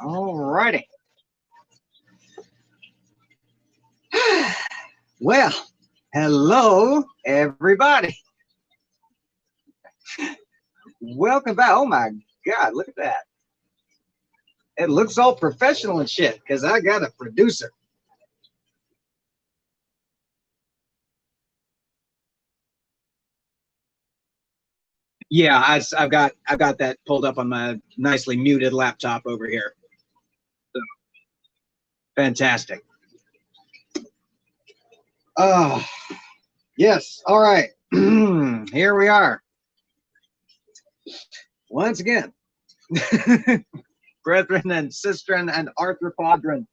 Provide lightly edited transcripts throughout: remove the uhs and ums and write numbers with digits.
All righty. Well, hello, everybody. Welcome back. Oh, my God, look at that. It looks all professional and shit because I got a producer. Yeah, I've got that pulled up on my nicely muted laptop over here. So, fantastic. Oh, yes. All right. Here we are. Once again. Brethren and sistren and arthropodren.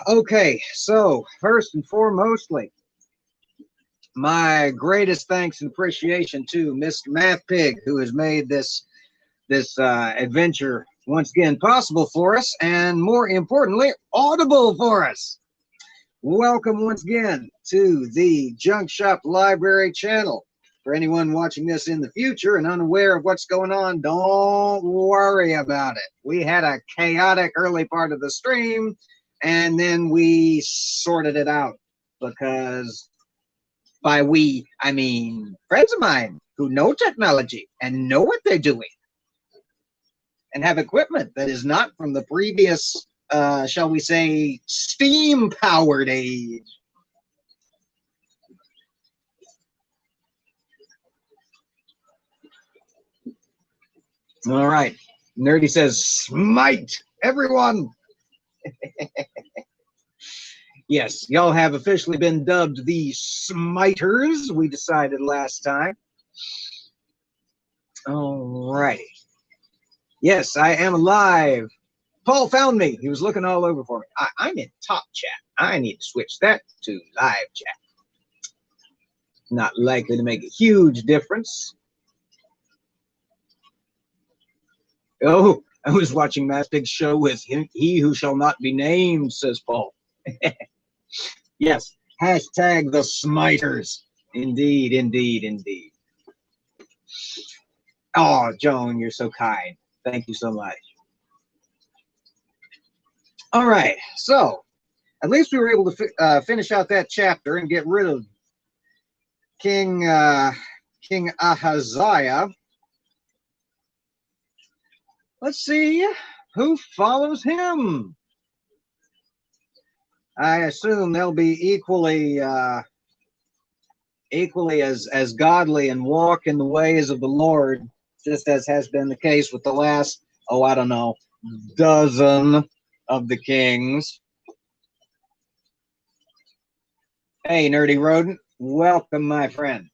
Okay. So, first and foremostly, my greatest thanks and appreciation to Mr. MathPig, who has made this adventure once again possible for us, and more importantly, audible for us. Welcome once again to the JunkshopLibrary channel. For anyone watching this in the future and unaware of what's going on, don't worry about it. We had a chaotic early part of the stream, and then we sorted it out because by we, I mean friends of mine who know technology and know what they're doing and have equipment that is not from the previous, shall we say, steam-powered age. All right. Nerdy says, smite everyone. Yes, y'all have officially been dubbed the Smiters, we decided last time. All righty. Yes, I am alive. Paul found me. He was looking all over for me. I'm in top chat. I need to switch that to live chat. Not likely to make a huge difference. Oh, I was watching MathPig's show with him, He Who Shall Not Be Named, says Paul. Yes, hashtag the Smiters. Indeed, indeed, indeed. Oh, Joan, you're so kind. Thank you so much. All right, so at least we were able to finish out that chapter and get rid of King Ahaziah. Let's see who follows him. I assume they'll be equally as godly and walk in the ways of the Lord, just as has been the case with the last, oh, I don't know, dozen of the kings. Hey, Nerdy Rodent, welcome, my friend.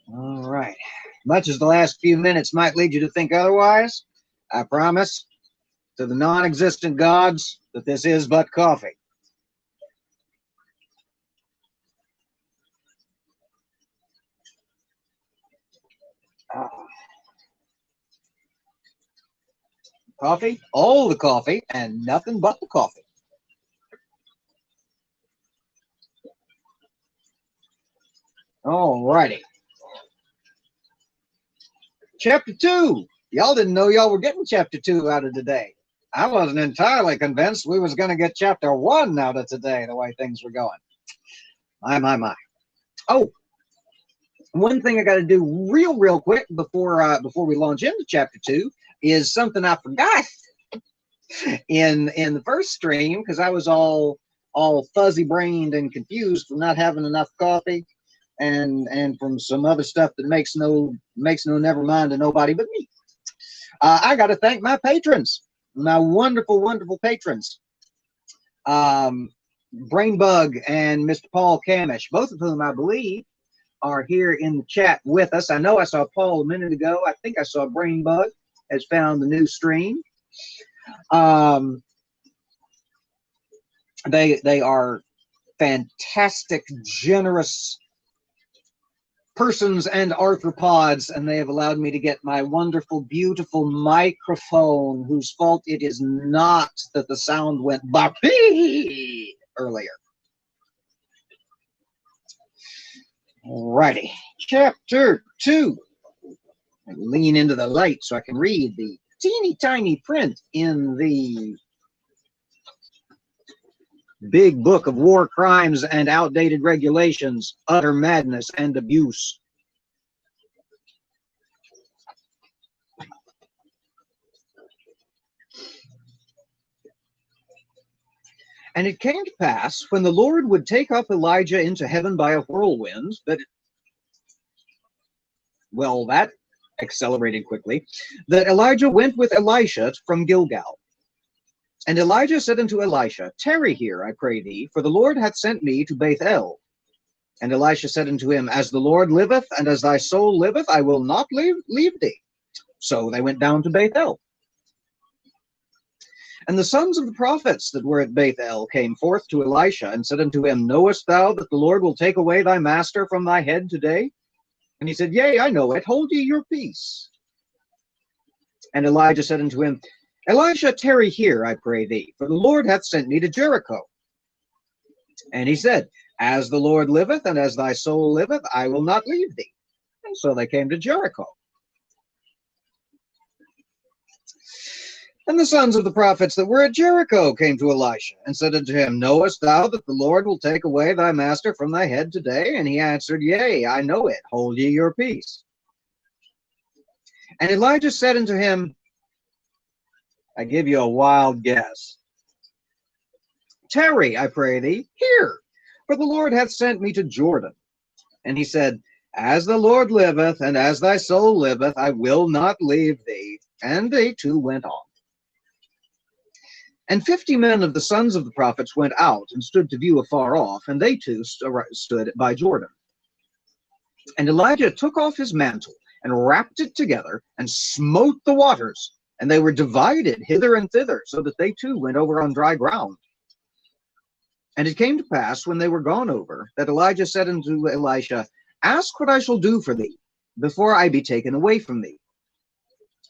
All right. Much as the last few minutes might lead you to think otherwise, I promise to the non-existent gods that this is but coffee. Coffee, all the coffee, and nothing but the coffee. All righty. Chapter 2. Y'all didn't know y'all were getting chapter 2 out of today. I wasn't entirely convinced we was going to get chapter 1 out of today, the way things were going. My. Oh, one thing I got to do real quick before we launch into chapter 2 is something I forgot in the first stream, because I was all fuzzy brained and confused from not having enough coffee and from some other stuff that makes no never mind to nobody but me. I got to thank my patrons, my wonderful patrons, Brainbug and Mr. Paul Camish, both of whom I believe are here in the chat with us. I know I saw Paul a minute ago. I think I saw Brainbug has found the new stream. They are fantastic, generous persons and arthropods, and they have allowed me to get my wonderful, beautiful microphone, whose fault it is not that the sound went bop-ee earlier. Alrighty, chapter 2. I lean into the light so I can read the teeny tiny print in the big book of war crimes and outdated regulations, utter madness and abuse. And it came to pass, when the Lord would take up Elijah into heaven by a whirlwind, that, well, that accelerated quickly, that Elijah went with Elisha from Gilgal. And Elijah said unto Elisha, Tarry here, I pray thee, for the Lord hath sent me to Bethel. And Elisha said unto him, As the Lord liveth, and as thy soul liveth, I will not leave thee. So they went down to Bethel. And the sons of the prophets that were at Bethel came forth to Elisha, and said unto him, Knowest thou that the Lord will take away thy master from thy head today? And he said, Yea, I know it. Hold ye your peace. And Elijah said unto him, Elisha, tarry here, I pray thee, for the Lord hath sent me to Jericho. And he said, As the Lord liveth, and as thy soul liveth, I will not leave thee. And so they came to Jericho. And the sons of the prophets that were at Jericho came to Elisha, and said unto him, Knowest thou that the Lord will take away thy master from thy head today? And he answered, Yea, I know it. Hold ye your peace. And Elijah said unto him, I give you a wild guess. Tarry, I pray thee, here, for the Lord hath sent me to Jordan. And he said, As the Lord liveth, and as thy soul liveth, I will not leave thee. And they two went on. And 50 men of the sons of the prophets went out, and stood to view afar off, and they too stood by Jordan. And Elijah took off his mantle, and wrapped it together, and smote the waters, and they were divided hither and thither, so that they too went over on dry ground. And it came to pass, when they were gone over, that Elijah said unto Elisha, Ask what I shall do for thee, before I be taken away from thee.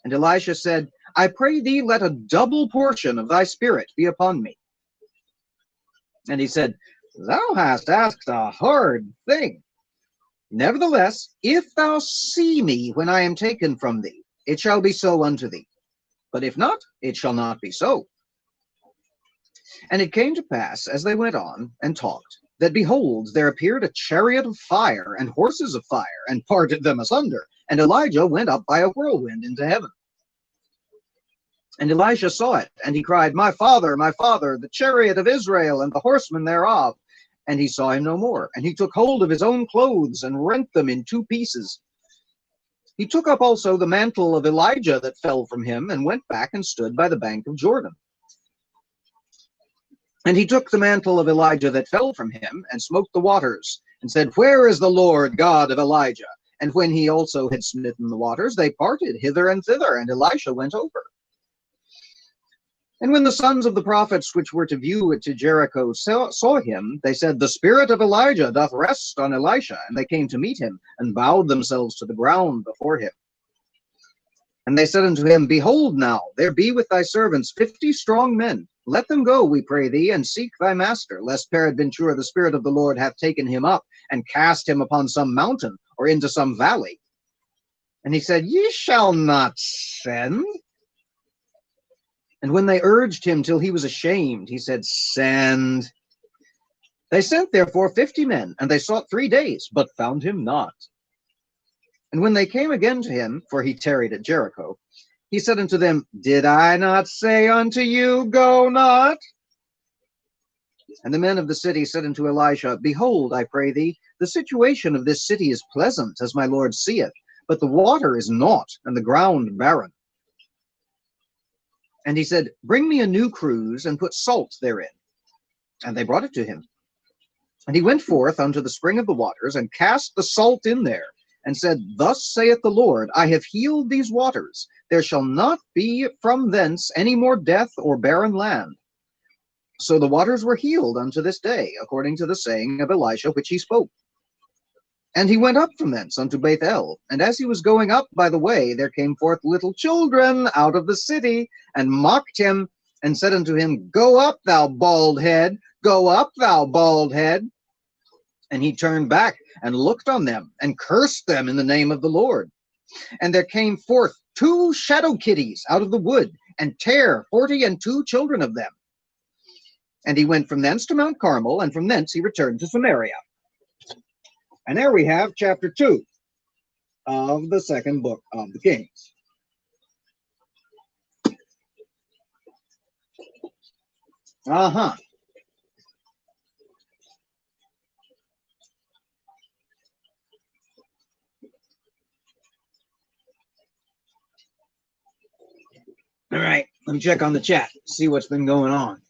And Elisha said, I pray thee, let a double portion of thy spirit be upon me. And he said, Thou hast asked a hard thing. Nevertheless, if thou see me when I am taken from thee, it shall be so unto thee. But if not, it shall not be so. And it came to pass, as they went on and talked, that behold, there appeared a chariot of fire and horses of fire, and parted them asunder. And Elijah went up by a whirlwind into heaven. And Elisha saw it, and he cried, my father, the chariot of Israel, and the horsemen thereof. And he saw him no more. And he took hold of his own clothes, and rent them in 2 pieces. He took up also the mantle of Elijah that fell from him, and went back and stood by the bank of Jordan. And he took the mantle of Elijah that fell from him, and smote the waters, and said, Where is the Lord God of Elijah? And when he also had smitten the waters, they parted hither and thither, and Elisha went over. And when the sons of the prophets which were to view it to Jericho saw him, they said, The spirit of Elijah doth rest on Elisha. And they came to meet him, and bowed themselves to the ground before him. And they said unto him, Behold now, there be with thy servants 50 strong men. Let them go, we pray thee, and seek thy master, lest peradventure the Spirit of the Lord hath taken him up, and cast him upon some mountain, or into some valley. And he said, Ye shall not send. And when they urged him till he was ashamed, he said, Send. They sent therefore 50 men, and they sought 3 days, but found him not. And when they came again to him, for he tarried at Jericho, he said unto them, Did I not say unto you, Go not? And the men of the city said unto Elisha, Behold, I pray thee, the situation of this city is pleasant, as my Lord seeth, but the water is naught, and the ground barren. And he said, Bring me a new cruse, and put salt therein. And they brought it to him. And he went forth unto the spring of the waters, and cast the salt in there, and said, Thus saith the Lord, I have healed these waters. There shall not be from thence any more death or barren land. So the waters were healed unto this day, according to the saying of Elisha which he spoke. And he went up from thence unto Bethel. And as he was going up by the way, there came forth little children out of the city, and mocked him, and said unto him, Go up, thou bald head, go up, thou bald head. And he turned back and looked on them, and cursed them in the name of the Lord. And there came forth 2 shadow kitties out of the wood, and tare 42 children of them. And he went from thence to Mount Carmel, and from thence he returned to Samaria. And there we have chapter 2 of the 2nd book of the Kings. Uh-huh. All right, let me check on the chat, see what's been going on.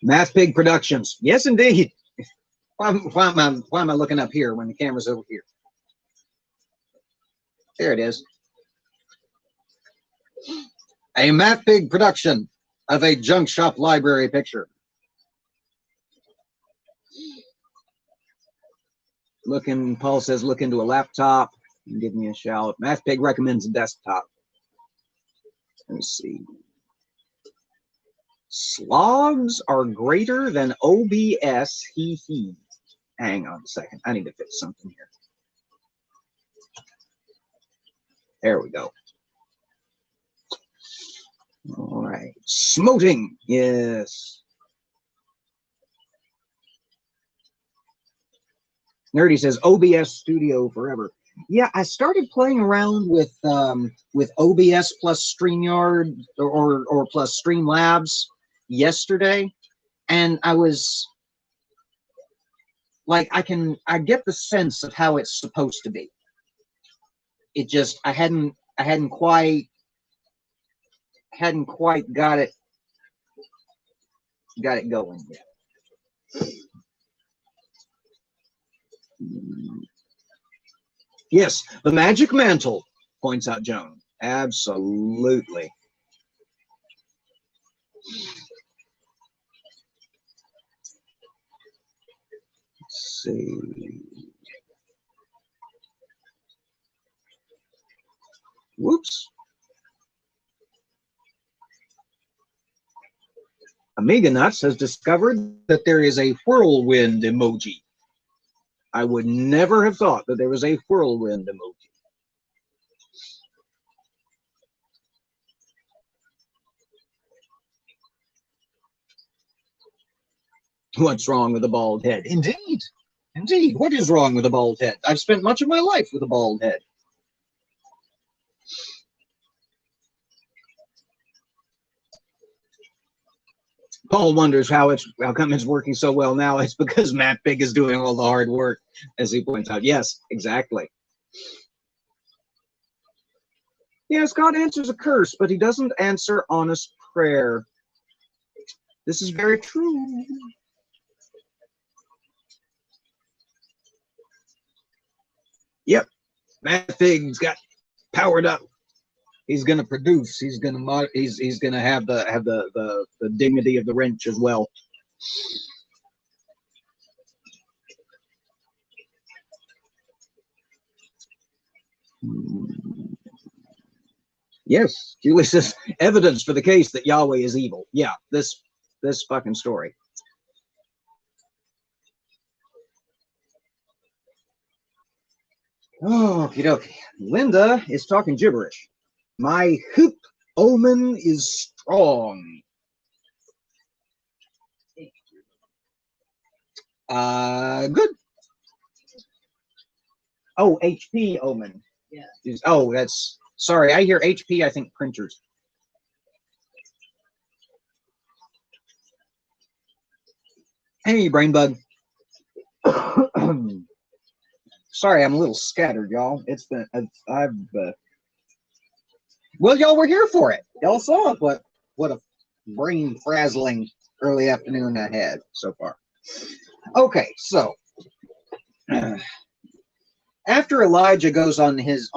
MathPig Productions. Yes, indeed. Why am I looking up here when the camera's over here? There it is. A MathPig production of a JunkshopLibrary picture. Paul says, look into a laptop and give me a shout. MathPig recommends a desktop. Let's see. Slogs are greater than OBS. He. Hang on a second. I need to fix something here. There we go. All right. Smoting. Yes. Nerdy says OBS Studio forever. Yeah, I started playing around with OBS plus StreamYard or plus Streamlabs yesterday, and I was like, I get the sense of how it's supposed to be. It just I hadn't quite got it going yet. Yes, the magic mantle, points out Joan. Absolutely. Let's see. Whoops. Amiga Nuts has discovered that there is a whirlwind emoji. I would never have thought that there was a whirlwind emoji. What's wrong with a bald head? Indeed. Indeed. What is wrong with a bald head? I've spent much of my life with a bald head. Paul wonders how come it's working so well now. It's because MathPig is doing all the hard work, as he points out. Yes, exactly. Yes, God answers a curse, but he doesn't answer honest prayer. This is very true. Yep, MathPig's got powered up. He's going to produce. He's going to have the dignity of the wrench as well. Yes, Julie says evidence for the case that Yahweh is evil. Yeah, this fucking story. Oh, okie dokie. Linda is talking gibberish. My hoop omen is strong. Good. Oh, HP omen. Yeah. Oh, that's sorry. I hear HP. I think printers. Hey, brain bug. Sorry, I'm a little scattered, y'all. It's been well, y'all were here for it. Y'all saw it. What a brain frazzling early afternoon I had so far. Okay, so after Elijah goes on his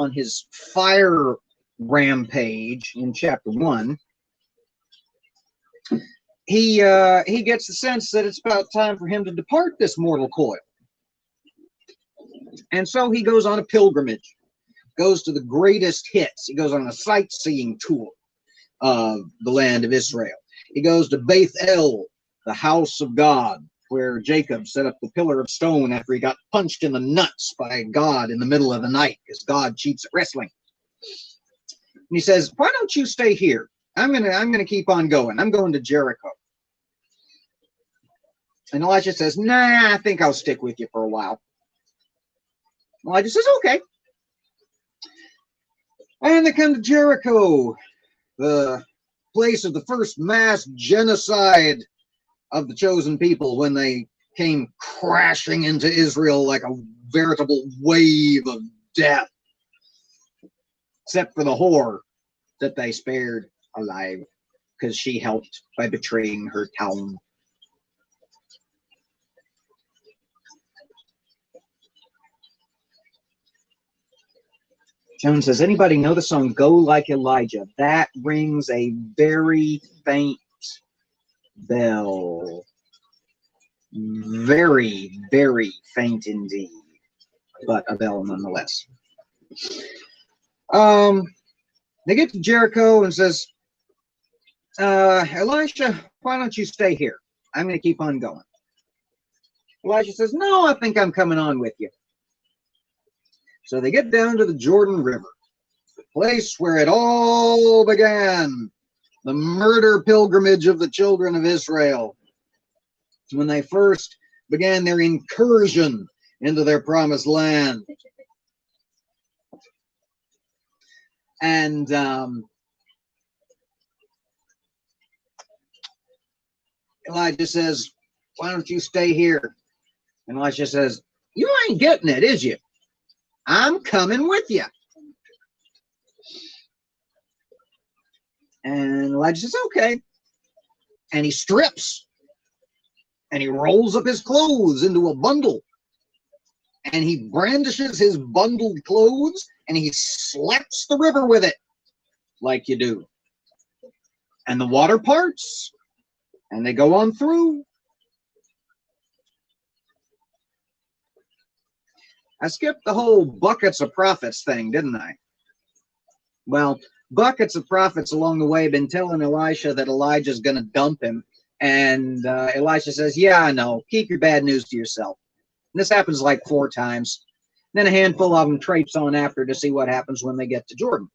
fire rampage in chapter 1, he gets the sense that it's about time for him to depart this mortal coil. And so he goes on a pilgrimage, goes to the greatest hits. He goes on a sightseeing tour of the land of Israel. He goes to Beth El, the house of God, where Jacob set up the pillar of stone after he got punched in the nuts by God in the middle of the night because God cheats at wrestling. And he says, why don't you stay here? I'm gonna keep on going. I'm going to Jericho. And Elijah says, nah, I think I'll stick with you for a while. Elijah says, okay. And they come to Jericho, the place of the first mass genocide of the chosen people when they came crashing into Israel like a veritable wave of death, except for the whore that they spared alive because she helped by betraying her town. Jones says, anybody know the song Go Like Elijah? That rings a very faint bell. Very, very faint indeed, but a bell nonetheless. They get to Jericho and says, Elisha, why don't you stay here? I'm going to keep on going. Elijah says, no, I think I'm coming on with you. So they get down to the Jordan River, the place where it all began, the murder pilgrimage of the children of Israel, when they first began their incursion into their promised land. And Elijah says, why don't you stay here? And Elisha says, you ain't getting it, is you? I'm coming with you. And Elijah says, okay. And he strips. And he rolls up his clothes into a bundle. And he brandishes his bundled clothes. And he slaps the river with it. Like you do. And the water parts. And they go on through. I skipped the whole buckets of prophets thing, didn't I? Well, buckets of prophets along the way have been telling Elisha that Elijah's going to dump him. And Elisha says, yeah, I know. Keep your bad news to yourself. And this happens like 4 times. Then a handful of them traipse on after to see what happens when they get to Jordan.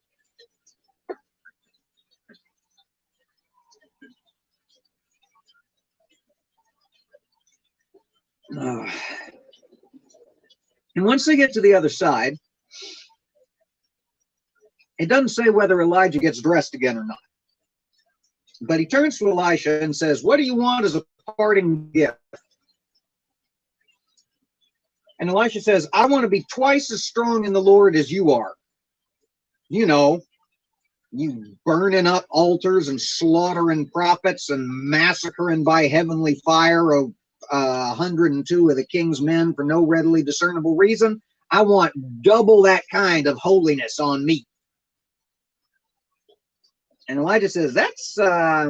And once they get to the other side, it doesn't say whether Elijah gets dressed again or not. But he turns to Elisha and says, what do you want as a parting gift? And Elisha says, I want to be twice as strong in the Lord as you are. You know, you burning up altars and slaughtering prophets and massacring by heavenly fire of 102 of the king's men for no readily discernible reason. I want double that kind of holiness on me. And Elijah says, that's a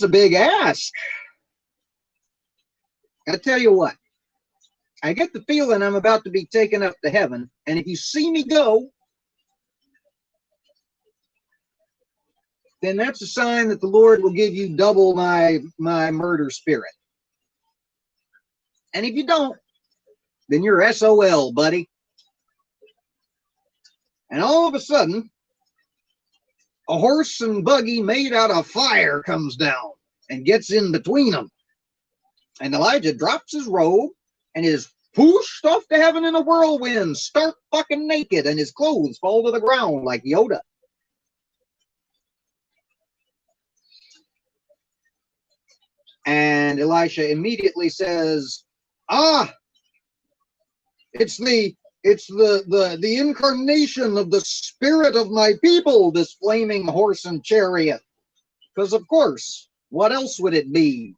big ask. I tell you what, I get the feeling I'm about to be taken up to heaven, and if you see me go, then that's a sign that the Lord will give you double my murder spirit. And if you don't, then you're SOL, buddy. And all of a sudden, a horse and buggy made out of fire comes down and gets in between them. And Elijah drops his robe and is pushed off to heaven in a whirlwind, stark fucking naked, and his clothes fall to the ground like Yoda. And Elisha immediately says, it's the incarnation of the spirit of my people, this flaming horse and chariot. Because of course, what else would it be?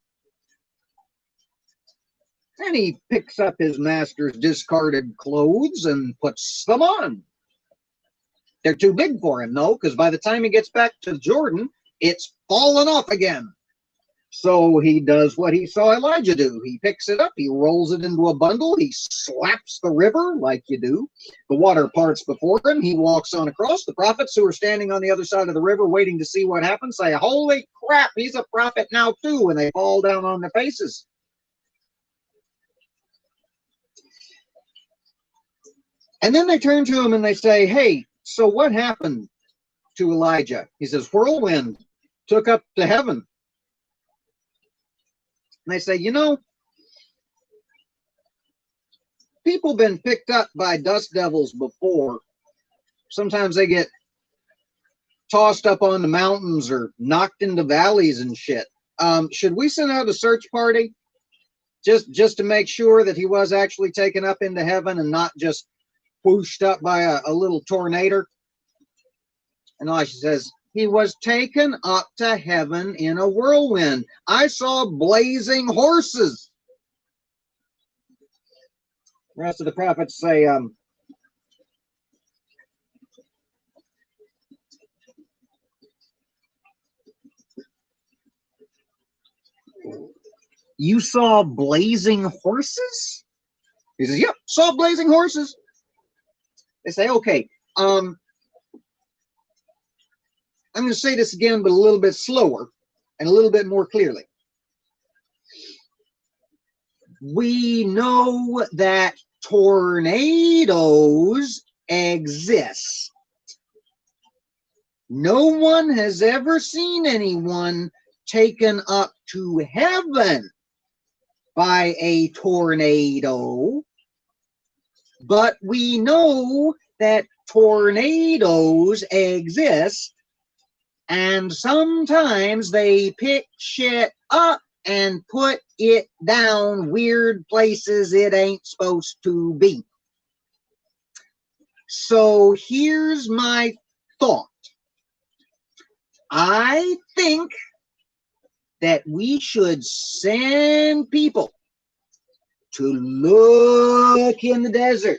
And he picks up his master's discarded clothes and puts them on. They're too big for him, though, because by the time he gets back to Jordan, it's fallen off again. So he does what he saw Elijah do. He picks it up, he rolls it into a bundle, he slaps the river like you do. The water parts before him, he walks on across. The prophets who are standing on the other side of the river waiting to see what happens say, holy crap, he's a prophet now too, and they fall down on their faces. And then they turn to him and they say, hey, so what happened to Elijah? He says, whirlwind took up to heaven. And they say, you know, people been picked up by dust devils before. Sometimes they get tossed up on the mountains or knocked into valleys and shit. Should we send out a search party just to make sure that he was actually taken up into heaven and not just whooshed up by a little tornado? And Elisha says, he was taken up to heaven in a whirlwind. I saw blazing horses. The rest of the prophets say, you saw blazing horses? He says, yep, saw blazing horses. They say, okay, I'm going to say this again, but a little bit slower and a little bit more clearly. We know that tornadoes exist. No one has ever seen anyone taken up to heaven by a tornado, but we know that tornadoes exist, and sometimes they pick shit up and put it down weird places it ain't supposed to be. So here's my thought. I think that we should send people to look in the desert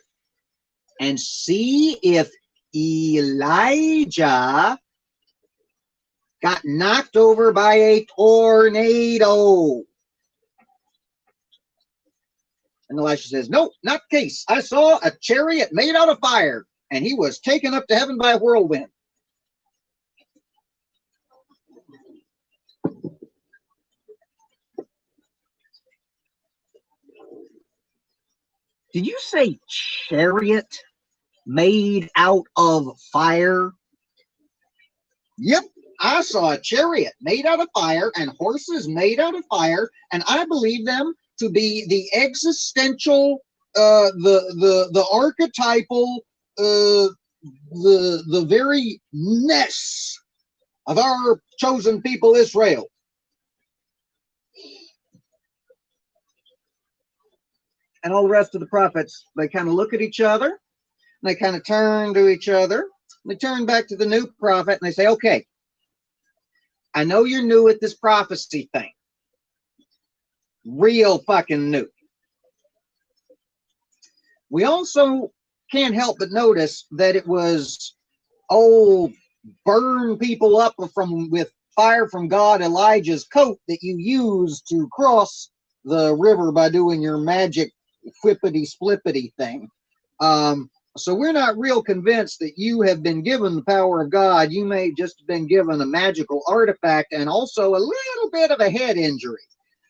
and see if Elijah got knocked over by a tornado. And Elisha says, nope, not the case. I saw a chariot made out of fire, and he was taken up to heaven by a whirlwind. Did you say chariot made out of fire? Yep, I saw a chariot made out of fire and horses made out of fire, and I believe them to be the existential, the archetypal, the very ness of our chosen people, Israel. And all the rest of the prophets, they kind of look at each other, and they kind of turn to each other, and they turn back to the new prophet, and they say, okay, I know you're new at this prophecy thing. Real fucking new. We also can't help but notice that it was, burn people up with fire from God, Elijah's coat that you used to cross the river by doing your magic flippity-splippity thing. So we're not real convinced that you have been given the power of God. You may just have been given a magical artifact and also a little bit of a head injury.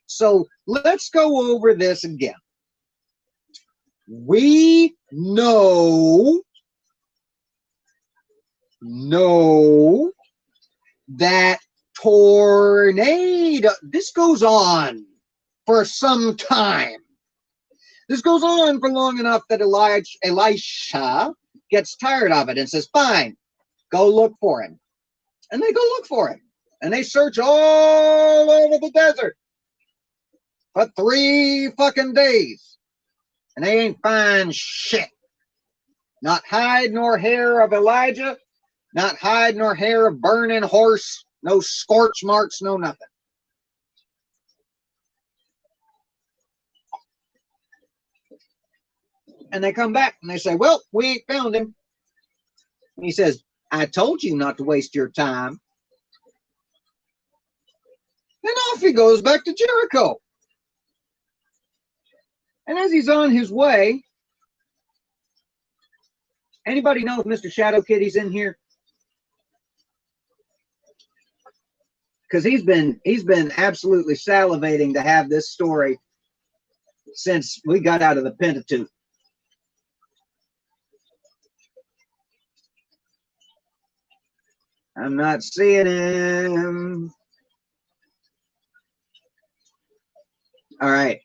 So let's go over this again. We know that tornado, this goes on for some time. This goes on for long enough that Elisha gets tired of it and says, fine, go look for him. And they go look for him. And they search all over the desert for 3 fucking days. And they ain't find shit. Not hide nor hair of Elijah. Not hide nor hair of burning horse. No scorch marks, no nothing. And they come back and they say, well, we ain't found him. And he says, I told you not to waste your time. And off he goes back to Jericho. And as he's on his way, anybody know if Mr. Shadow Kitty's in here? Because he's been absolutely salivating to have this story since we got out of the Pentateuch. I'm not seeing him. All right.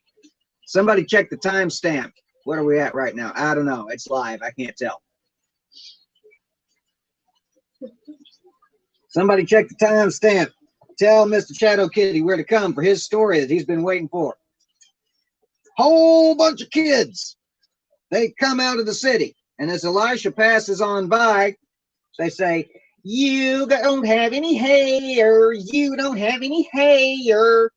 Somebody check the timestamp. What are we at right now? I don't know. It's live. I can't tell. Somebody check the timestamp. Tell Mr. Shadow Kitty where to come for his story that he's been waiting for. Whole bunch of kids. They come out of the city. And as Elisha passes on by, they say, you don't have any hair. You don't have any hair.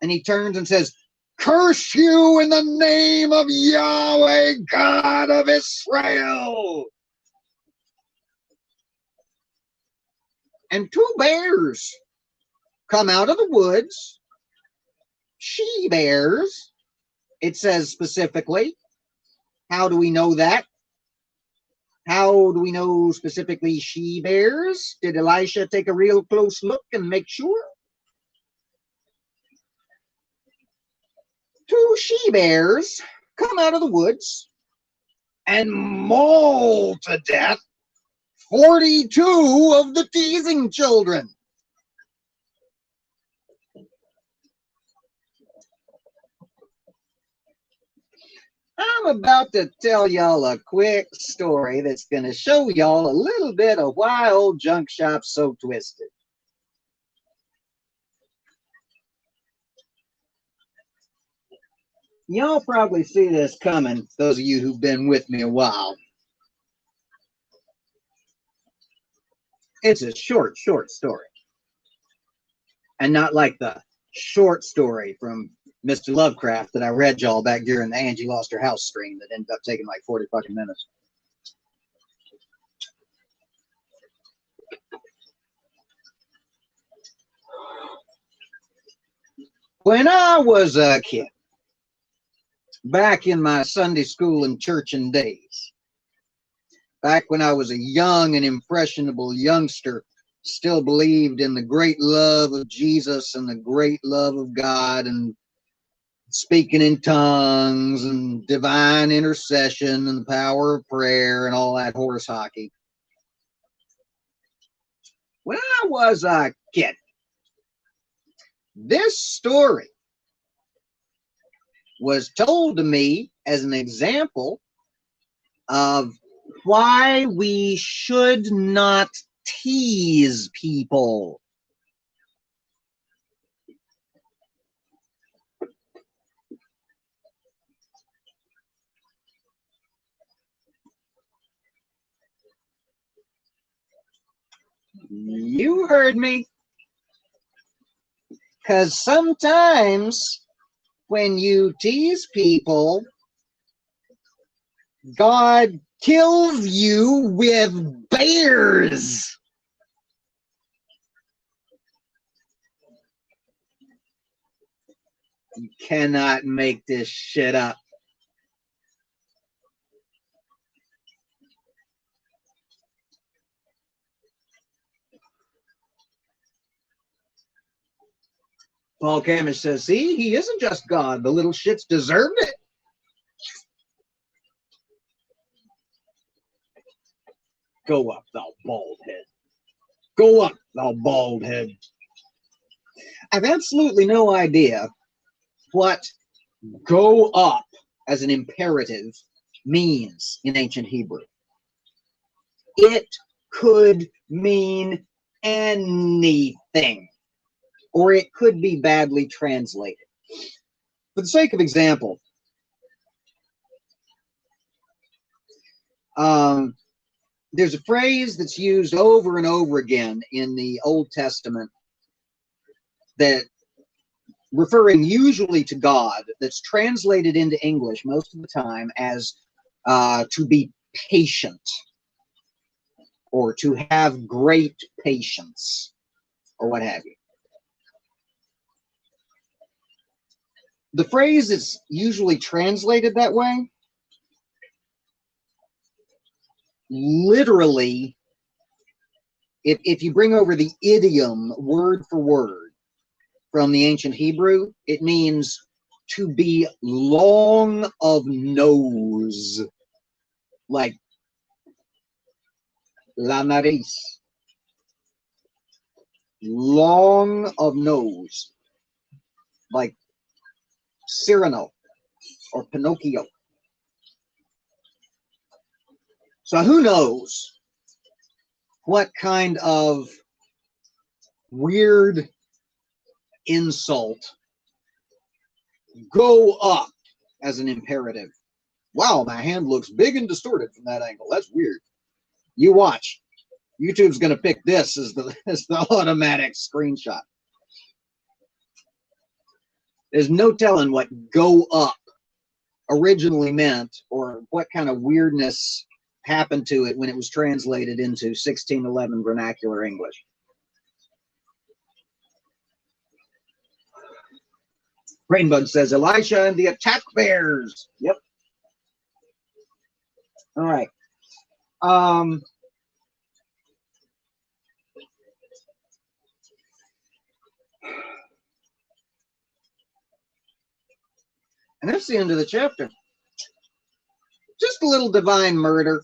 And he turns and says, curse you in the name of Yahweh, God of Israel. And two bears come out of the woods, she bears. It says specifically. How do we know that? How do we know specifically she bears? Did Elisha take a real close look and make sure? Two she bears come out of the woods and maul to death 42 of the teasing children. I'm about to tell y'all a quick story that's going to show y'all a little bit of why old Junk Shop's so twisted. Y'all probably see this coming, those of you who've been with me a while. It's a short story. And not like the short story from Mr. Lovecraft that I read y'all back during the Angie Lost Her House stream that ended up taking like 40 fucking minutes. When I was a kid, back in my Sunday school and churching days, back when I was a young and impressionable youngster, still believed in the great love of Jesus and the great love of God and speaking in tongues and divine intercession and the power of prayer and all that horse hockey. When I was a kid, this story was told to me as an example of why we should not tease people. You heard me. Because sometimes when you tease people, God kills you with bears. You cannot make this shit up. Paul Camish says, see, he isn't just God. The little shits deserved it. Go up, thou bald head. Go up, thou bald head. I've absolutely no idea what go up as an imperative means in ancient Hebrew. It could mean anything, or it could be badly translated. For the sake of example, there's a phrase that's used over and over again in the Old Testament that referring usually to God, that's translated into English most of the time as to be patient, or to have great patience, or what have you. The phrase is usually translated that way. Literally, if you bring over the idiom word for word from the ancient Hebrew, it means to be long of nose, like la nariz. Long of nose, like Cyrano or Pinocchio. So who knows what kind of weird insult go up as an imperative. Wow, my hand looks big and distorted from that angle. That's weird. You watch. YouTube's going to pick this as the automatic screenshot. There's no telling what go up originally meant, or what kind of weirdness happened to it when it was translated into 1611 vernacular English. Rainbug says, Elisha and the attack bears. Yep. All right. And that's the end of the chapter. Just a little divine murder.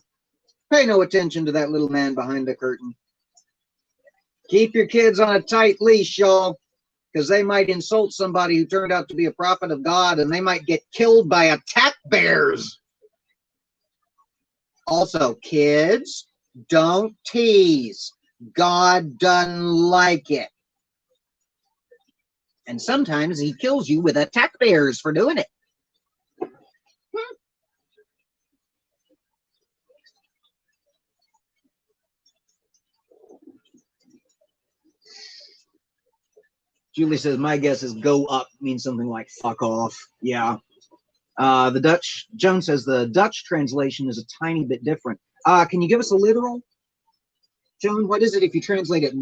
Pay no attention to that little man behind the curtain. Keep your kids on a tight leash, y'all, because they might insult somebody who turned out to be a prophet of God, and they might get killed by attack bears. Also, kids, don't tease. God doesn't like it. And sometimes he kills you with attack bears for doing it. Julie says, my guess is go up means something like fuck off. Yeah. The Dutch, Joan says the Dutch translation is a tiny bit different. Can you give us a literal? Joan, what is it if you translate it?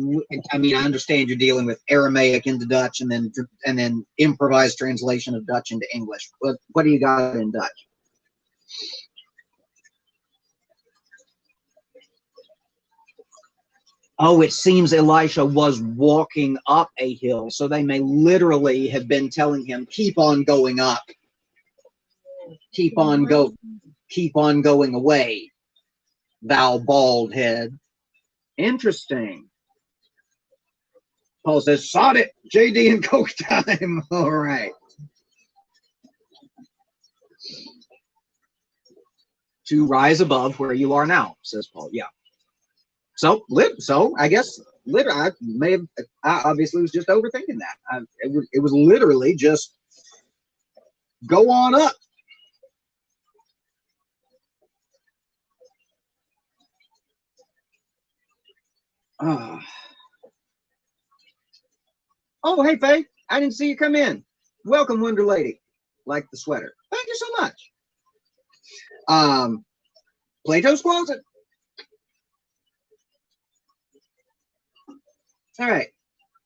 I mean, I understand you're dealing with Aramaic into Dutch and then improvised translation of Dutch into English. What do you got in Dutch? Oh, it seems Elisha was walking up a hill, so they may literally have been telling him, keep on going up. Keep on going away, thou bald head. Interesting. Paul says, sod it, JD and Coke time. All right. To rise above where you are now, says Paul. Yeah. So I guess literally, I obviously was just overthinking that. It was literally just go on up. Oh, hey, Faye. I didn't see you come in. Welcome, Wonder Lady. Like the sweater. Thank you so much. Plato's Closet. All right.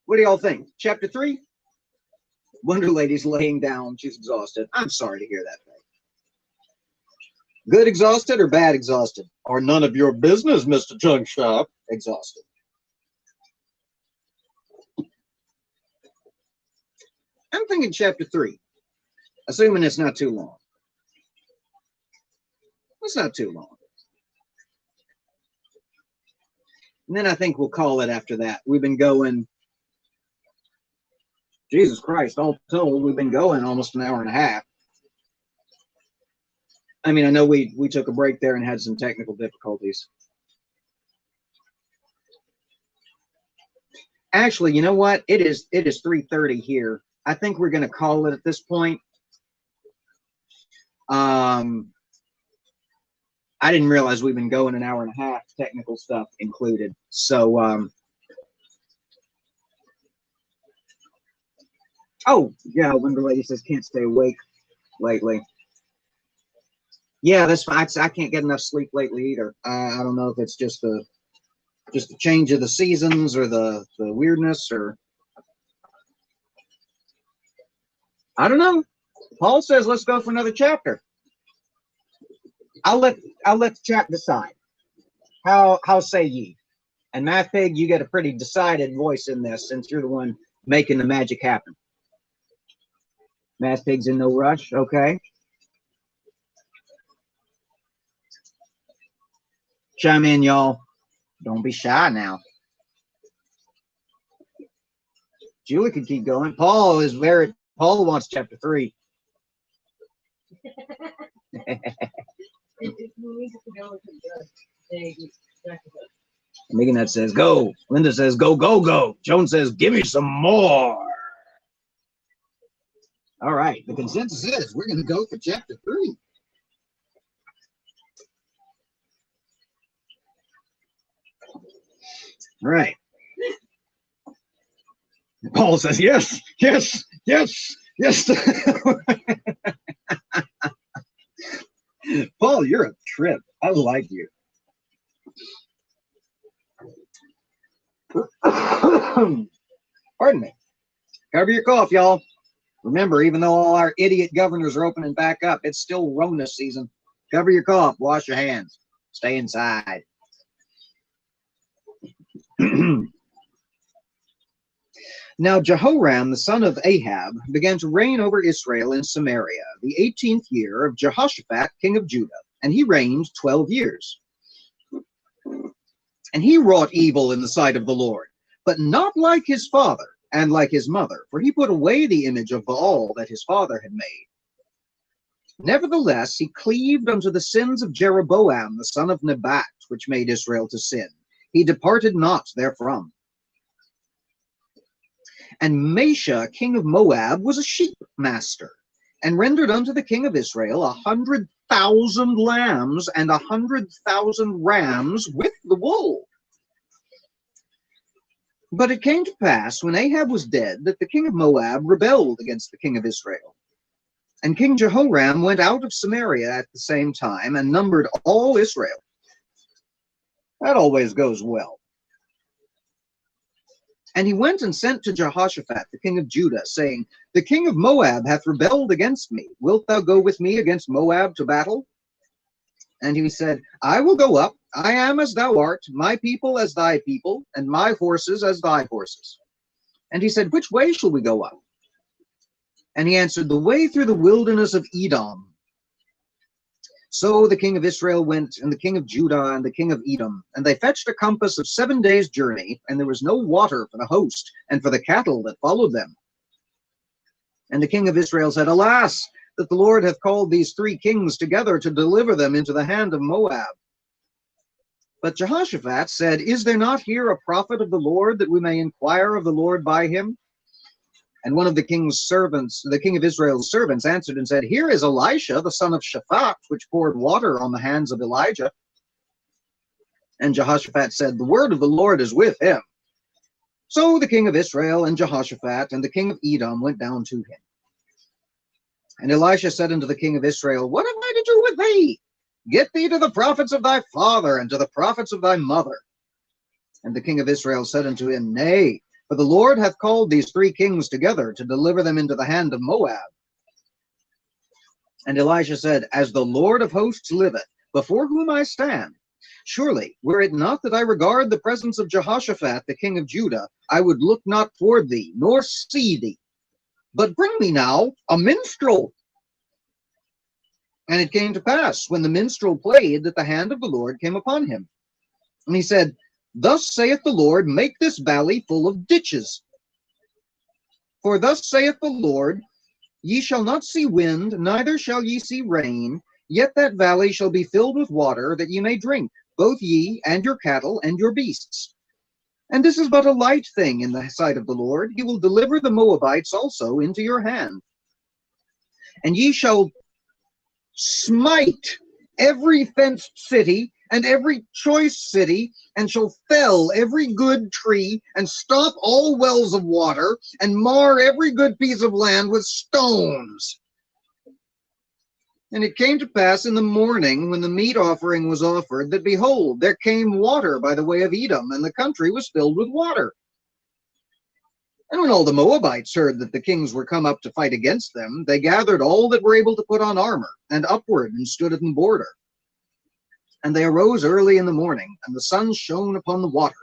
What do y'all think? Chapter 3? Wonder Lady's laying down. She's exhausted. I'm sorry to hear that, Faye. Good exhausted or bad exhausted? Or none of your business, Mr. Junkshop. Exhausted. I'm thinking chapter 3, assuming it's not too long. It's not too long. And then I think we'll call it after that. We've been going, Jesus Christ, all told, we've been going almost an hour and a half. I mean, I know we took a break there and had some technical difficulties. Actually, you know what? It is 3:30 here. I think we're going to call it at this point. I didn't realize we've been going an hour and a half, technical stuff included. So, oh, yeah, Wonder Lady says can't stay awake lately. Yeah, that's fine. I can't get enough sleep lately either. I don't know if it's just the change of the seasons or the weirdness, or I don't know. Paul says let's go for another chapter. I'll let the chat decide. How say ye? And MathPig, you get a pretty decided voice in this since you're the one making the magic happen. MathPig's in no rush, okay? Chime in, y'all. Don't be shy now. Julie could keep going. Paul wants chapter 3. Megan says go. Linda says go, go, go. Joan says give me some more. All right, the consensus is we're going to go for chapter 3. All right. Paul says yes, yes, yes, yes. Paul, you're a trip. I like you. Pardon me. Cover your cough, y'all. Remember, even though all our idiot governors are opening back up, it's still Rona season. Cover your cough. Wash your hands. Stay inside. Now Jehoram, the son of Ahab, began to reign over Israel in Samaria, the 18th year of Jehoshaphat, king of Judah, and he reigned 12 years. And he wrought evil in the sight of the Lord, but not like his father and like his mother, for he put away the image of Baal that his father had made. Nevertheless, he cleaved unto the sins of Jeroboam, the son of Nebat, which made Israel to sin. He departed not therefrom. And Mesha, king of Moab, was a sheep master, and rendered unto the king of Israel 100,000 lambs and 100,000 rams with the wool. But it came to pass, when Ahab was dead, that the king of Moab rebelled against the king of Israel. And King Jehoram went out of Samaria at the same time, and numbered all Israel. That always goes well. And he went and sent to Jehoshaphat, the king of Judah, saying, the king of Moab hath rebelled against me. Wilt thou go with me against Moab to battle? And he said, I will go up. I am as thou art, my people as thy people, and my horses as thy horses. And he said, which way shall we go up? And he answered, the way through the wilderness of Edom. So the king of Israel went, and the king of Judah, and the king of Edom, and they fetched a compass of 7 days' journey, and there was no water for the host, and for the cattle that followed them. And the king of Israel said, alas, that the Lord hath called these 3 kings together to deliver them into the hand of Moab. But Jehoshaphat said, is there not here a prophet of the Lord, that we may inquire of the Lord by him? And one of the king's servants, the king of Israel's servants, answered and said, here is Elisha, the son of Shaphat, which poured water on the hands of Elijah. And Jehoshaphat said, the word of the Lord is with him. So the king of Israel and Jehoshaphat and the king of Edom went down to him. And Elisha said unto the king of Israel, what have I to do with thee? Get thee to the prophets of thy father and to the prophets of thy mother. And the king of Israel said unto him, nay, for the Lord hath called these 3 kings together to deliver them into the hand of Moab. And Elisha said, as the Lord of hosts liveth, before whom I stand, surely, were it not that I regard the presence of Jehoshaphat, the king of Judah, I would look not toward thee, nor see thee. But bring me now a minstrel. And it came to pass, when the minstrel played, that the hand of the Lord came upon him. And he said, thus saith the Lord, make this valley full of ditches. For thus saith the Lord, ye shall not see wind, neither shall ye see rain, yet that valley shall be filled with water, that ye may drink, both ye and your cattle and your beasts. And this is but a light thing in the sight of the Lord. He will deliver the Moabites also into your hand. And ye shall smite every fenced city and every choice city, and shall fell every good tree, and stop all wells of water, and mar every good piece of land with stones. And it came to pass in the morning, when the meat offering was offered, that behold, there came water by the way of Edom, and the country was filled with water. And when all the Moabites heard that the kings were come up to fight against them, they gathered all that were able to put on armor, and upward and stood at the border. And they arose early in the morning, and the sun shone upon the water.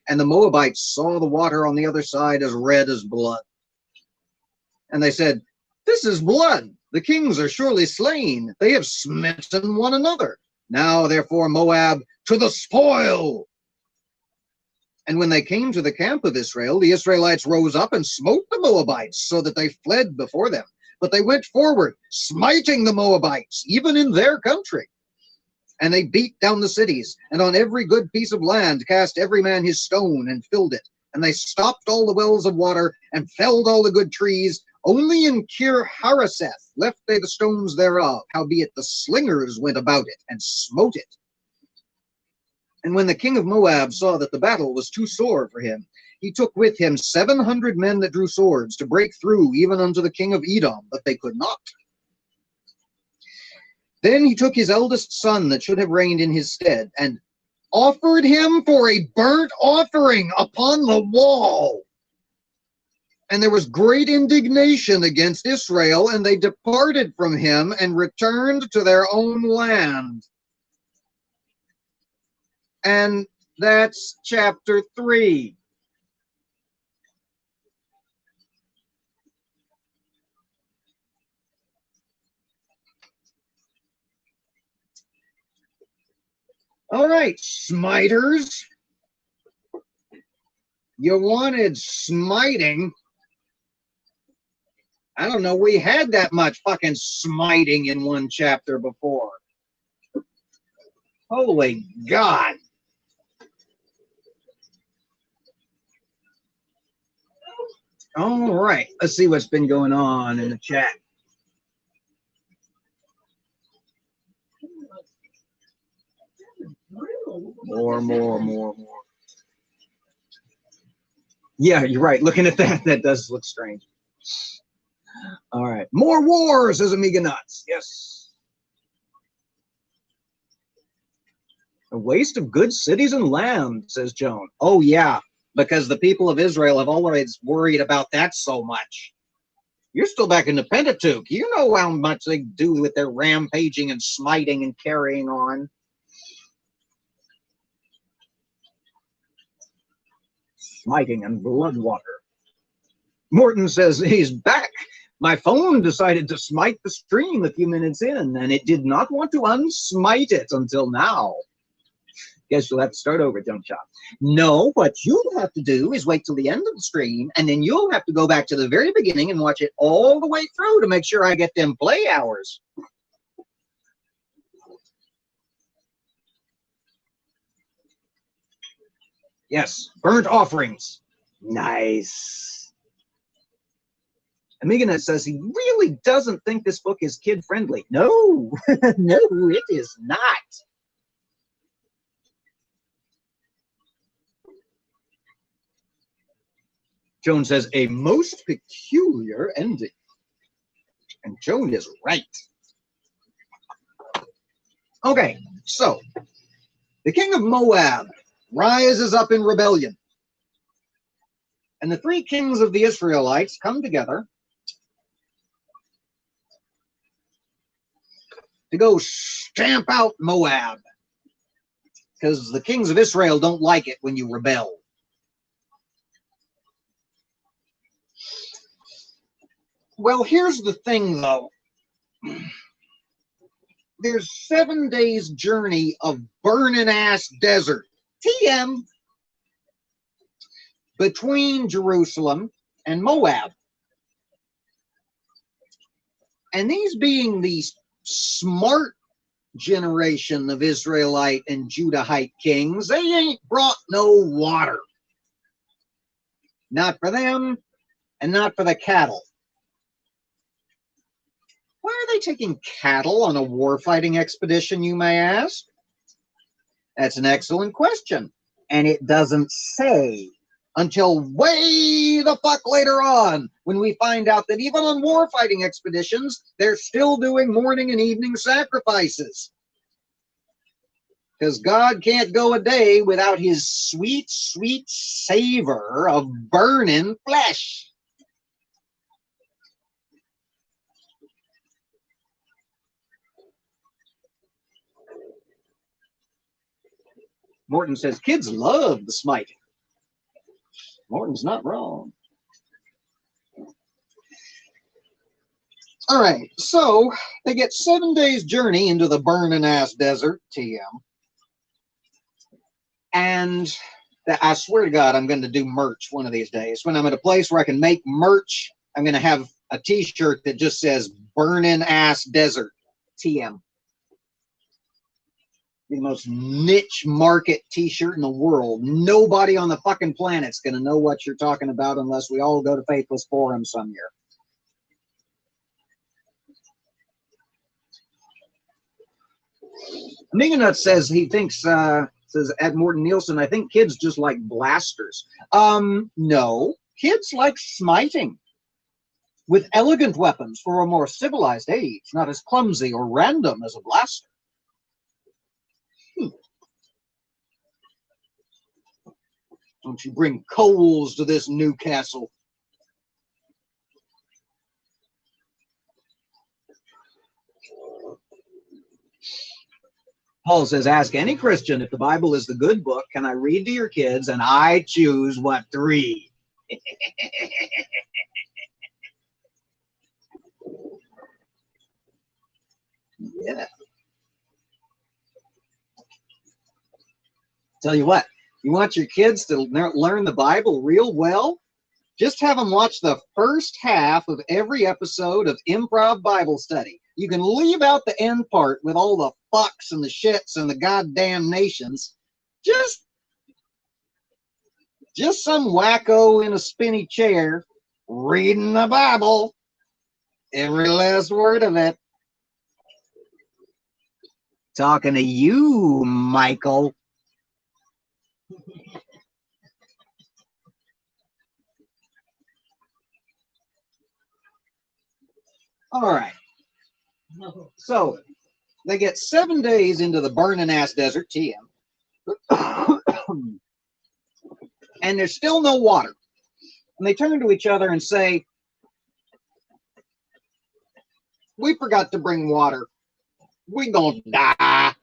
And the Moabites saw the water on the other side as red as blood. And they said, "This is blood. The kings are surely slain. They have smitten one another. Now, therefore, Moab, to the spoil." And when they came to the camp of Israel, the Israelites rose up and smote the Moabites, so that they fled before them. But they went forward, smiting the Moabites, even in their country. And they beat down the cities, and on every good piece of land cast every man his stone, and filled it. And they stopped all the wells of water, and felled all the good trees. Only in Kir Hareseth left they the stones thereof, howbeit the slingers went about it, and smote it. And when the king of Moab saw that the battle was too sore for him, he took with him 700 men that drew swords, to break through even unto the king of Edom, but they could not. Then he took his eldest son that should have reigned in his stead, and offered him for a burnt offering upon the wall. And there was great indignation against Israel, and they departed from him and returned to their own land. And that's chapter 3. All right, smiters. You wanted smiting. I don't know, we had that much fucking smiting in one chapter before. Holy God. All right, let's see what's been going on in the chat. More. Yeah, you're right. Looking at that, that does look strange. All right. More wars, says Amiga Nuts. Yes. A waste of good cities and land, says Joan. Oh, yeah, because the people of Israel have always worried about that so much. You're still back in the Pentateuch. You know how much they do with their rampaging and smiting and carrying on. Smiting and blood water. Morton says he's back. My phone decided to smite the stream a few minutes in, and it did not want to unsmite it until now. Guess you'll have to start over, Junkshop. No, what you'll have to do is wait till the end of the stream, and then you'll have to go back to the very beginning and watch it all the way through to make sure I get them play hours. Yes, burnt offerings. Nice. Amiganet says he really doesn't think this book is kid-friendly. No, no, it is not. Joan says, a most peculiar ending. And Joan is right. Okay, so the king of Moab rises up in rebellion. And the three kings of the Israelites come together to go stamp out Moab, because the kings of Israel don't like it when you rebel. Well, here's the thing, though. There's 7 days' journey of burning-ass desert, TM, between Jerusalem and Moab. And these being the smart generation of Israelite and Judahite kings, they ain't brought no water. Not for them, and not for the cattle. Why are they taking cattle on a warfighting expedition, you may ask? That's an excellent question, and it doesn't say. until way the fuck later on, when we find out that even on warfighting expeditions, they're still doing morning and evening sacrifices. Because God can't go a day without his sweet, sweet savor of burning flesh. Morton says, kids love the smiting. Morton's not wrong. All right, so they get 7 days journey into the burning ass desert, TM. And I swear to God, I'm going to do merch one of these days. When I'm at a place where I can make merch, I'm going to have a t-shirt that just says burning ass desert, TM. The most niche market t-shirt in the world. Nobody on the fucking planet's going to know what you're talking about unless we all go to Faithless Forum some year. Niganut says he thinks, says Ed Morton Nielsen, I think kids just like blasters. No, kids like smiting with elegant weapons for a more civilized age, not as clumsy or random as a blaster. Don't you bring coals to this Newcastle. Paul says, ask any Christian if the Bible is the good book. Can I read to your kids? And I choose what to read. Yeah. Tell you what, you want your kids to learn the Bible real well? Just have them watch the first half of every episode of Improv Bible Study. You can leave out the end part with all the fucks and the shits and the goddamn nations. Just some wacko in a spinny chair reading the Bible. Every last word of it. Talking to you, Michael. All right. So they get 7 days into the burning ass desert, TM, and there's still no water. And they turn to each other and say, we forgot to bring water. We gonna die.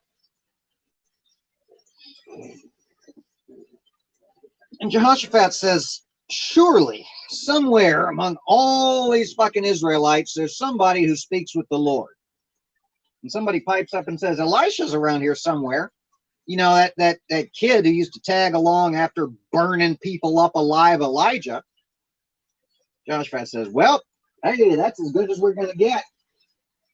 And Jehoshaphat says, surely somewhere among all these fucking Israelites, there's somebody who speaks with the Lord. And somebody pipes up and says, Elisha's around here somewhere. You know, that kid who used to tag along after burning people up alive, Elijah. Jehoshaphat says, well, hey, that's as good as we're going to get.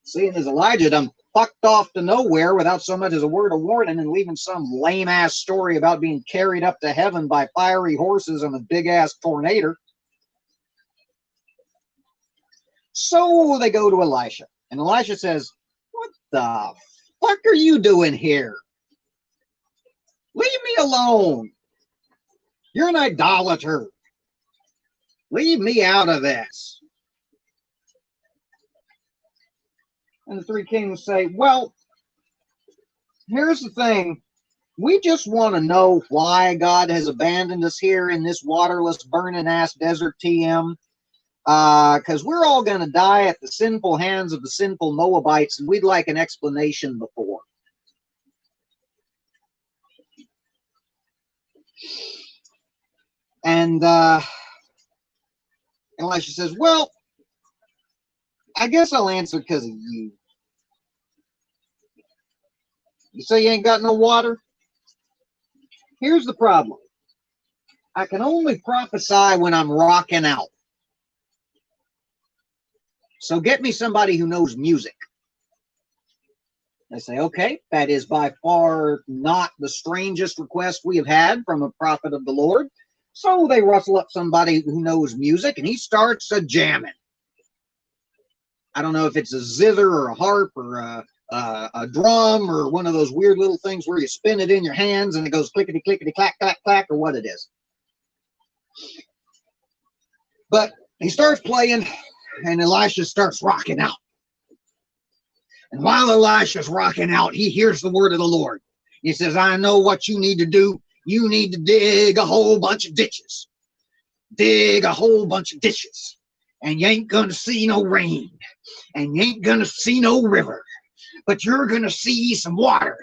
Seeing as Elijah done fucked off to nowhere without so much as a word of warning and leaving some lame-ass story about being carried up to heaven by fiery horses and a big-ass tornado. So they go to Elisha. And Elisha says, what the fuck are you doing here? Leave me alone. You're an idolater. Leave me out of this. And the three kings say, well, here's the thing. We just want to know why God has abandoned us here in this waterless, burning-ass desert, TM. Because we're all going to die at the sinful hands of the sinful Moabites, and we'd like an explanation before. And Elisha says, well, I guess I'll answer because of you. You say you ain't got no water? Here's the problem. I can only prophesy when I'm rocking out. So get me somebody who knows music. They say, okay, that is by far not the strangest request we have had from a prophet of the Lord. So they rustle up somebody who knows music, and he starts a jamming. I don't know if it's a zither or a harp or a drum or one of those weird little things where you spin it in your hands and it goes clickety, clickety, clack, clack, clack, or what it is. But he starts playing, and Elisha starts rocking out. And while Elisha's rocking out, he hears the word of the Lord. He says, I know what you need to do. You need to dig a whole bunch of ditches. Dig a whole bunch of ditches. And you ain't going to see no rain. And you ain't going to see no river. But you're going to see some water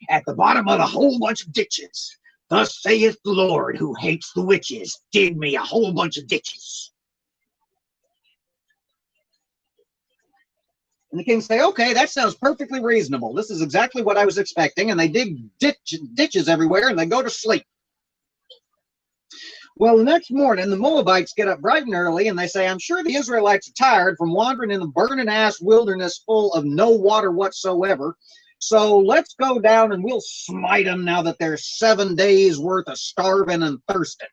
at the bottom of a whole bunch of ditches. Thus saith the Lord, who hates the witches. Dig me a whole bunch of ditches. And the king say, okay, that sounds perfectly reasonable. This is exactly what I was expecting. And they dig ditches everywhere, and they go to sleep. Well, the next morning, the Moabites get up bright and early, and they say, I'm sure the Israelites are tired from wandering in the burning-ass wilderness full of no water whatsoever. So let's go down and we'll smite them now that there's 7 days worth of starving and thirsting.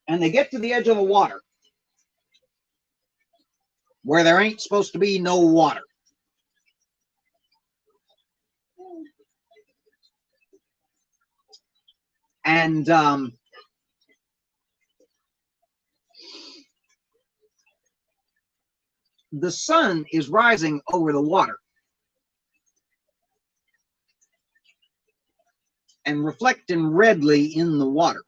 And they get to the edge of the water where there ain't supposed to be no water. And the sun is rising over the water and reflecting redly in the water.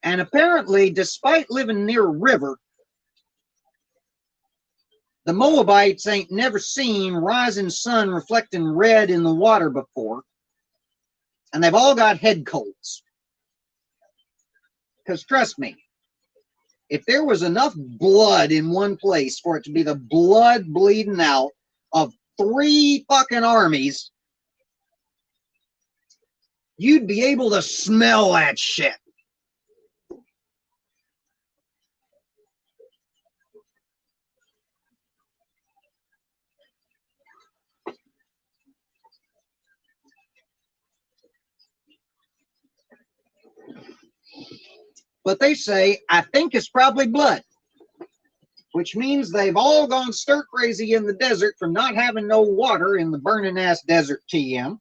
And apparently, despite living near a river, the Moabites ain't never seen rising sun reflecting red in the water before. And they've all got head colds. Because trust me, if there was enough blood in one place for it to be the blood bleeding out of 3 fucking armies, you'd be able to smell that shit. But they say, I think it's probably blood, which means they've all gone stir crazy in the desert from not having no water in the burning ass desert TM,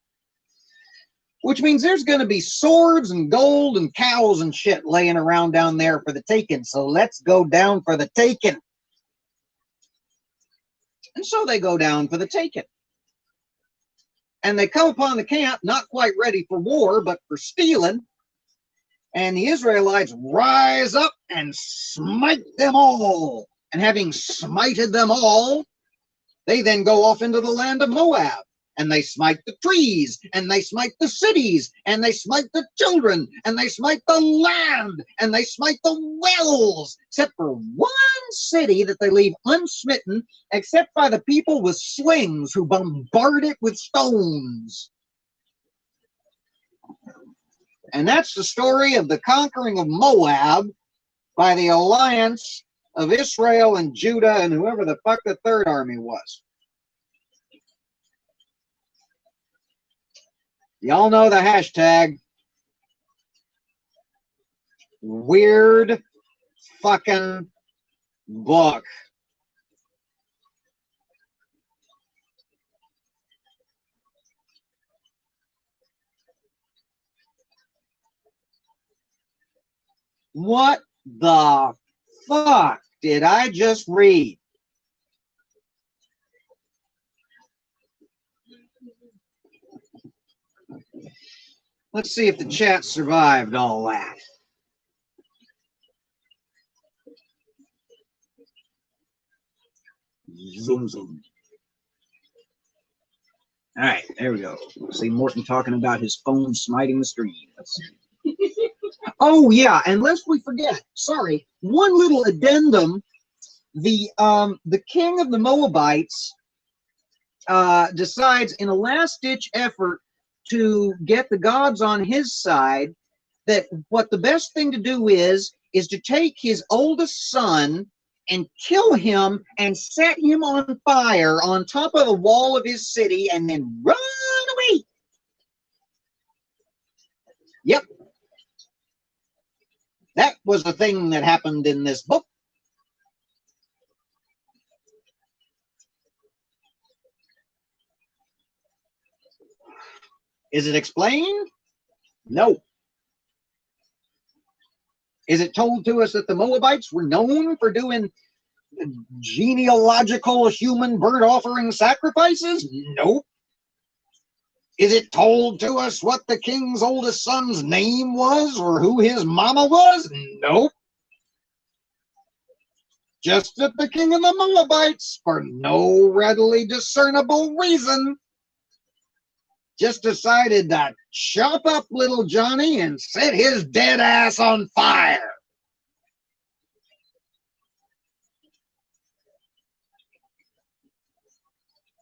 which means there's going to be swords and gold and cows and shit laying around down there for the taking. So let's go down for the taking. And so they go down for the taking. And they come upon the camp, not quite ready for war, but for stealing. And the Israelites rise up and smite them all. And having smited them all, they then go off into the land of Moab. And they smite the trees, and they smite the cities, and they smite the children, and they smite the land, and they smite the wells, except for one city that they leave unsmitten, except by the people with slings who bombard it with stones. And that's the story of the conquering of Moab by the alliance of Israel and Judah and whoever the fuck the third army was. Y'all know the hashtag. Weird fucking book. What the fuck did I just read? Let's see if the chat survived all that. Zoom, zoom. All right, there we go. See Morton talking about his phone smiting the screen. Let's see. Oh yeah, and lest we forget, sorry, one little addendum. The king of the Moabites decides in a last-ditch effort to get the gods on his side that what the best thing to do is to take his oldest son and kill him and set him on fire on top of the wall of his city and then run away. Yep. That was the thing that happened in this book. Is it explained? No. Is it told to us that the Moabites were known for doing genealogical human bird offering sacrifices? Nope. Is it told to us what the king's oldest son's name was or who his mama was? Nope. Just that the king of the Moabites, for no readily discernible reason, just decided to chop up little Johnny and set his dead ass on fire.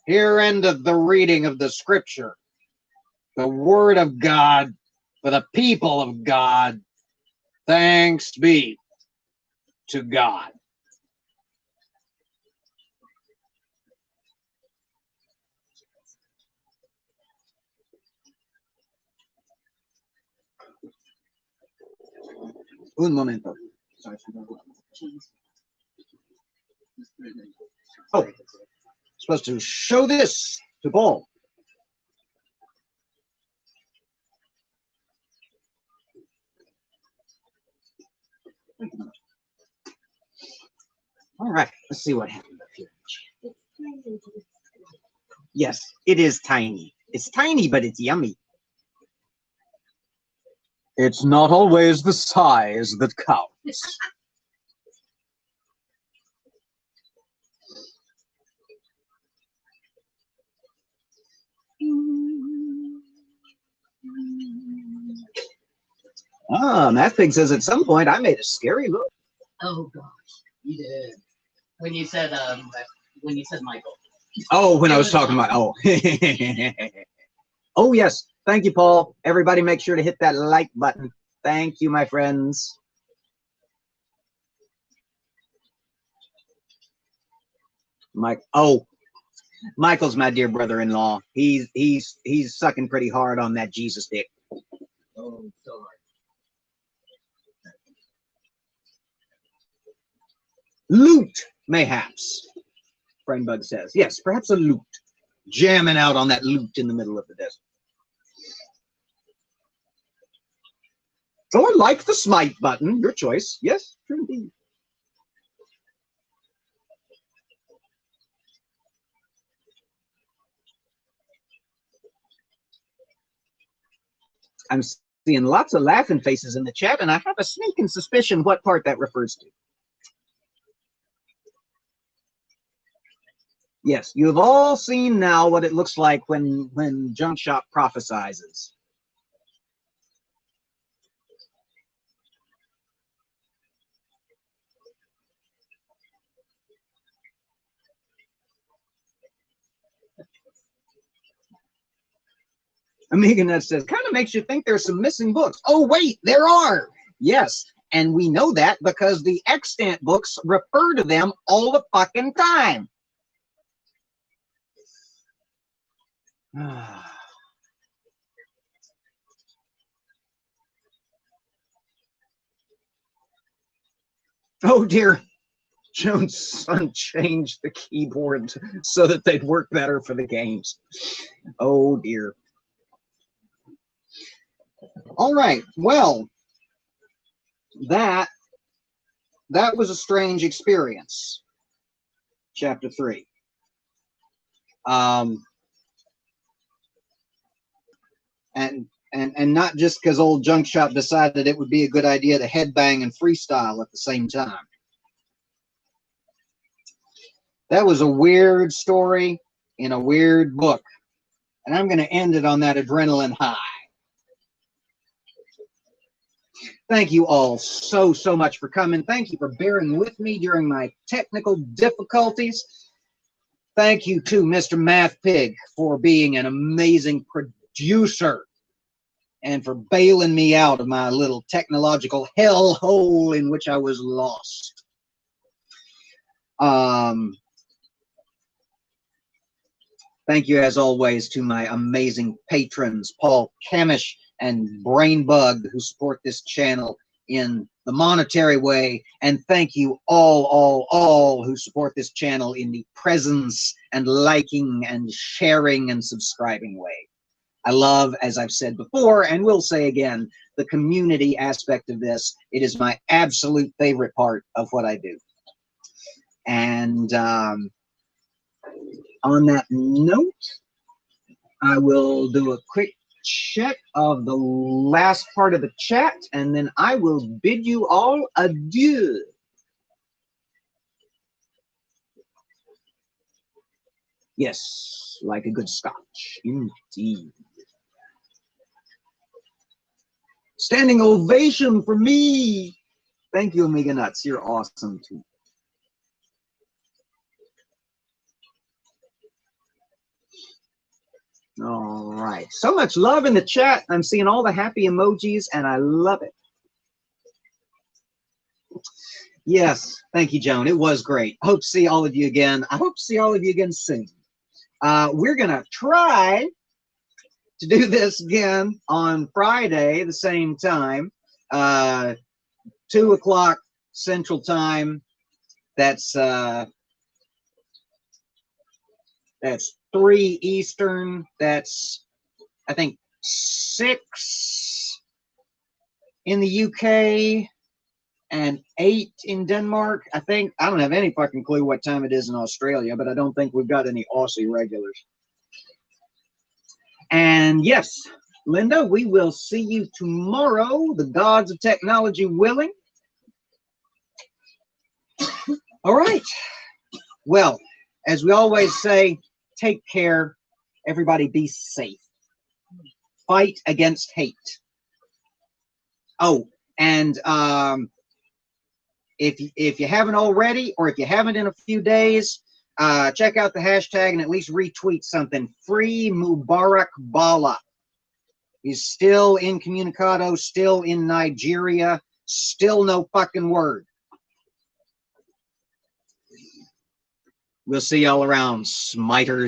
Here endeth the reading of the scripture, the word of God for the people of God. Thanks be to God. Un momento. Oh, supposed to show this to Paul. All right, let's see what happened up here. Yes, it is tiny. It's tiny, but it's yummy. It's not always the size that counts. MathPig says at some point I made a scary look. Oh gosh, you did. When you said Michael. Oh, when I was talking about Oh yes, thank you, Paul. Everybody make sure to hit that like button. Thank you, my friends. Michael's my dear brother-in-law. He's sucking pretty hard on that Jesus dick. Oh, so hard. Loot, mayhaps. Brainbug says, yes, perhaps a loot. Jamming out on that loot in the middle of the desert. Or like the smite button, your choice. Yes, true indeed. I'm seeing lots of laughing faces in the chat, and I have a sneaking suspicion what part that refers to. Yes, you have all seen now what it looks like when Junkshop prophesizes. Amiganet says, kind of makes you think there's some missing books. Oh, wait, there are. Yes, and we know that because the extant books refer to them all the fucking time. Oh, dear. Jones' son changed the keyboard so that they'd work better for the games. Oh, dear. All right, well, that was a strange experience. Chapter 3. And not just because old Junkshop decided it would be a good idea to headbang and freestyle at the same time. That was a weird story in a weird book. And I'm going to end it on that adrenaline high. Thank you all so much for coming. Thank you for bearing with me during my technical difficulties. Thank you to Mr. MathPig for being an amazing producer and for bailing me out of my little technological hellhole in which I was lost. Thank you, as always, to my amazing patrons, Paul Kamish and Brainbug, who support this channel in the monetary way. And thank you all who support this channel in the presence and liking and sharing and subscribing way. I love, as I've said before, and will say again, the community aspect of this. It is my absolute favorite part of what I do. And on that note, I will do a quick check of the last part of the chat, and then I will bid you all adieu. Yes, like a good scotch, indeed. Standing ovation for me. Thank you, Omega Nuts. You're awesome too. All right. So much love in the chat. I'm seeing all the happy emojis, and I love it. Yes. Thank you, Joan. It was great. I hope to see all of you again. I hope to see all of you again soon. We're going to try to do this again on Friday, the same time, 2 o'clock Central Time. That's 3 Eastern. That's, I think, 6 in the UK and 8 in Denmark. I think, I don't have any fucking clue what time it is in Australia, but I don't think we've got any Aussie regulars. And yes, Linda, we will see you tomorrow, the gods of technology willing. All right. Well, as we always say, take care. Everybody be safe. Fight against hate. Oh, and if you haven't already, or if you haven't in a few days, check out the hashtag and at least retweet something. Free Mubarak Bala. He's still incommunicado, still in Nigeria, still no fucking word. We'll see y'all around, smiters.